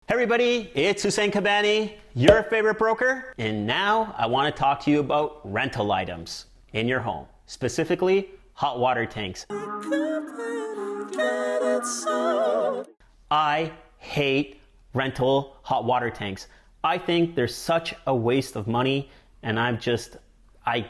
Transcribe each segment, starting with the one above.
Hey everybody, it's Hussein Kabani, your favorite broker, and now I want to talk to you about rental items in your home, specifically hot water tanks. I hate rental hot water tanks. I think they're such a waste of money, and I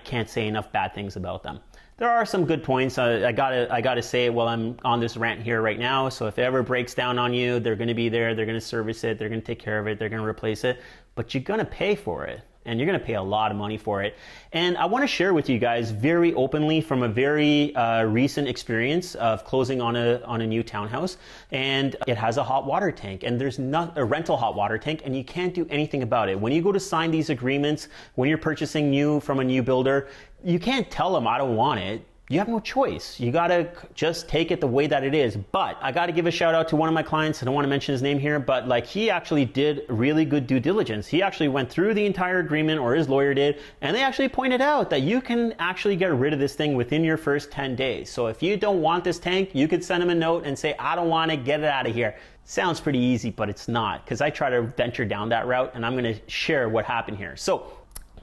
can't say enough bad things about them. There are some good points. I gotta say it while I'm on this rant here right now. So if it ever breaks down on you, they're gonna be there, they're gonna service it, they're gonna take care of it, they're gonna replace it, but you're gonna pay for it. And you're gonna pay a lot of money for it. And I wanna share with you guys very openly from a very recent experience of closing on a new townhouse. And it has a hot water tank, and there's not a rental hot water tank, and you can't do anything about it. When you go to sign these agreements, when you're purchasing new from a new builder, you can't tell them I don't want it. You have no choice. You gotta just take it the way that it is. But I gotta give a shout out to one of my clients. I don't want to mention his name here, but like he actually did really good due diligence. He actually went through the entire agreement, or his lawyer did, and they actually pointed out that you can actually get rid of this thing within your first 10 days. So if you don't want this tank, you could send him a note and say, I don't want it, get it out of here. Sounds pretty easy, but it's not, because I try to venture down that route, and I'm gonna share what happened here. So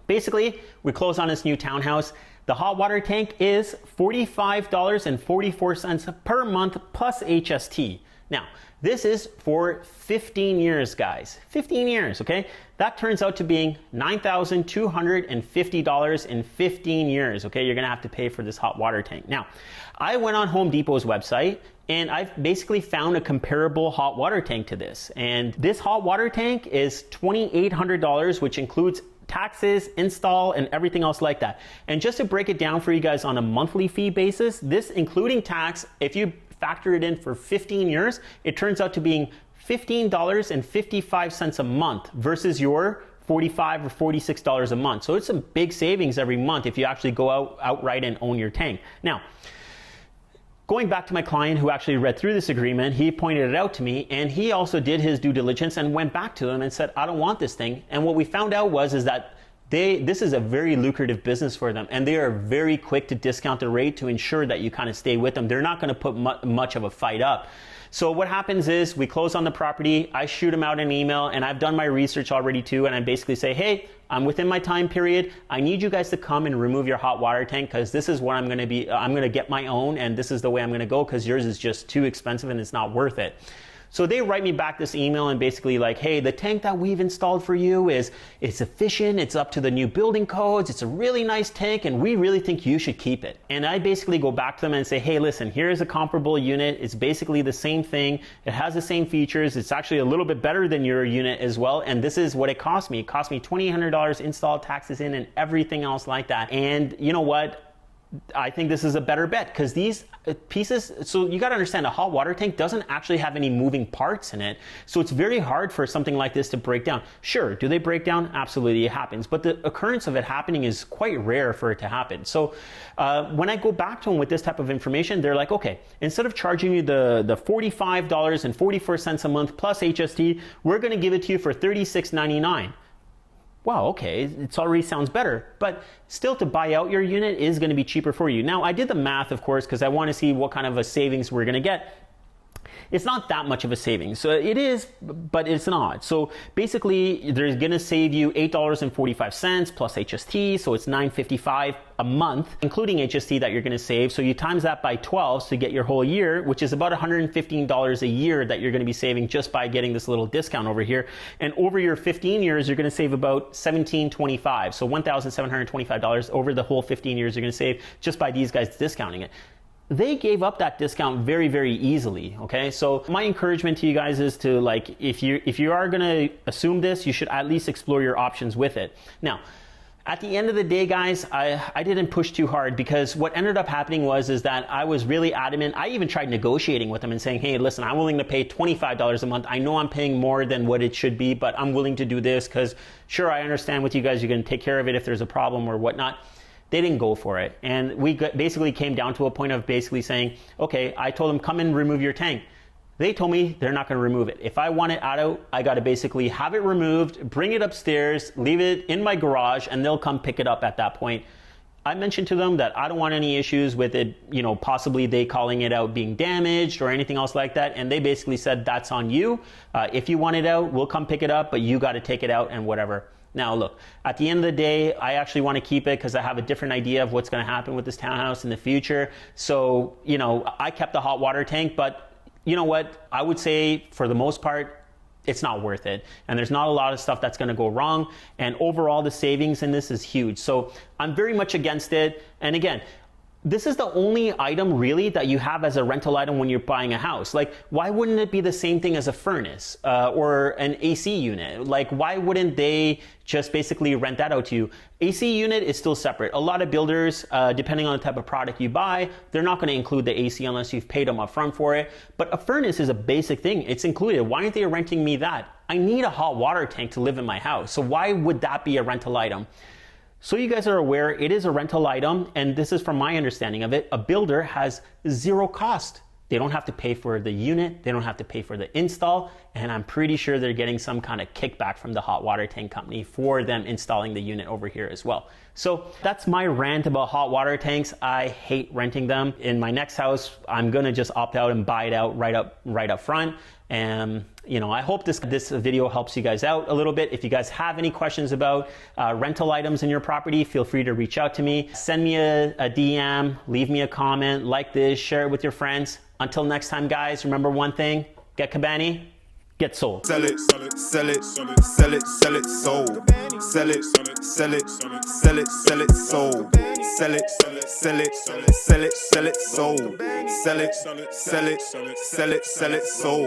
basically, we close on this new townhouse. The hot water tank is $45.44 per month plus HST. Now, this is for 15 years, guys. 15 years, okay? That turns out to being $9,250 in 15 years, okay? You're gonna have to pay for this hot water tank. Now, I went on Home Depot's website, and I've basically found a comparable hot water tank to this. And this hot water tank is $2,800, which includes taxes, install, and everything else like that. And just to break it down for you guys on a monthly fee basis, this including tax, if you factor it in for 15 years, it turns out to being $15.55 a month versus your $45 or $46 a month. So it's some big savings every month if you actually go outright and own your tank. Now, going back to my client who actually read through this agreement, he pointed it out to me, and he also did his due diligence and went back to them and said, I don't want this thing. And what we found out is that this is a very lucrative business for them, and they are very quick to discount the rate to ensure that you kind of stay with them. They're not going to put much of a fight up. So what happens is we close on the property, I shoot them out an email, and I've done my research already too, and I basically say, hey, I'm within my time period. I need you guys to come and remove your hot water tank, because this is what I'm going to get my own, and this is the way I'm going to go, because yours is just too expensive and it's not worth it. So they write me back this email and basically like, hey, the tank that we've installed for you it's efficient, it's up to the new building codes, it's a really nice tank, and we really think you should keep it. And I basically go back to them and say, hey, listen, here's a comparable unit. It's basically the same thing. It has the same features. It's actually a little bit better than your unit as well. And this is what it cost me. It cost me $2,800 install, taxes in, and everything else like that. And you know what? I think this is a better bet, because these pieces, so you got to understand, a hot water tank doesn't actually have any moving parts in it. So it's very hard for something like this to break down. Sure, do they break down? Absolutely, it happens. But the occurrence of it happening is quite rare for it to happen. So when I go back to them with this type of information, they're like, okay, instead of charging you the $45.44 a month plus HST, we're going to give it to you for $36.99. Wow, okay, it already sounds better, but still to buy out your unit is going to be cheaper for you. Now, I did the math, of course, because I want to see what kind of a savings we're going to get. It's not that much of a savings. So it is, but it's not. So basically, they're going to save you $8.45 plus HST, so it's $9.55 a month, including HST that you're going to save. So you times that by 12 to get your whole year, which is about $115 a year that you're going to be saving just by getting this little discount over here. And over your 15 years, you're going to save about $1,725. So $1,725 over the whole 15 years you're going to save just by these guys discounting it. They gave up that discount very, very easily, okay? So my encouragement to you guys is to, like, if you are gonna assume this, you should at least explore your options with it. Now, at the end of the day, guys, I didn't push too hard, because what ended up happening is that I was really adamant. I even tried negotiating with them and saying, hey, listen, I'm willing to pay $25 a month. I know I'm paying more than what it should be, but I'm willing to do this, because sure, I understand with you guys, you're gonna take care of it if there's a problem or whatnot. They didn't go for it. And we basically came down to a point of basically saying, okay, I told them, come and remove your tank. They told me they're not going to remove it. If I want it out, I got to basically have it removed, bring it upstairs, leave it in my garage, and they'll come pick it up at that point. I mentioned to them that I don't want any issues with it, you know, possibly they calling it out being damaged or anything else like that. And they basically said, that's on you. If you want it out, we'll come pick it up, but you got to take it out and whatever. Now, look, at the end of the day, I actually want to keep it because I have a different idea of what's going to happen with this townhouse in the future. So, you know, I kept the hot water tank, but you know what? I would say for the most part, it's not worth it. And there's not a lot of stuff that's going to go wrong. And overall, the savings in this is huge. So I'm very much against it. And again, this is the only item really that you have as a rental item when you're buying a house. Like, why wouldn't it be the same thing as a furnace or an AC unit? Like, why wouldn't they just basically rent that out to you? AC unit is still separate. A lot of builders, depending on the type of product you buy, they're not going to include the AC unless you've paid them up front for it. But a furnace is a basic thing. It's included. Why aren't they renting me that? I need a hot water tank to live in my house. So why would that be a rental item? So you guys are aware, it is a rental item, and this is from my understanding of it, a builder has zero cost. They don't have to pay for the unit, they don't have to pay for the install, and I'm pretty sure they're getting some kind of kickback from the hot water tank company for them installing the unit over here as well. So that's my rant about hot water tanks. I hate renting them. In my next house, I'm gonna just opt out and buy it out right up front. And you know, I hope this video helps you guys out a little bit. If you guys have any questions about rental items in your property, feel free to reach out to me. Send me a DM, leave me a comment, like this, share it with your friends. Until next time, guys, remember one thing: get Kabani, get sold. Sell it, sell it, sell it, sell it, sell it, sold. Sell it, sell it, sell it, sell it, sell it, sold. Sell it, sell it, sell it, sell it, sell it, sold. Sell it, sell it, sell it, sell it, sold.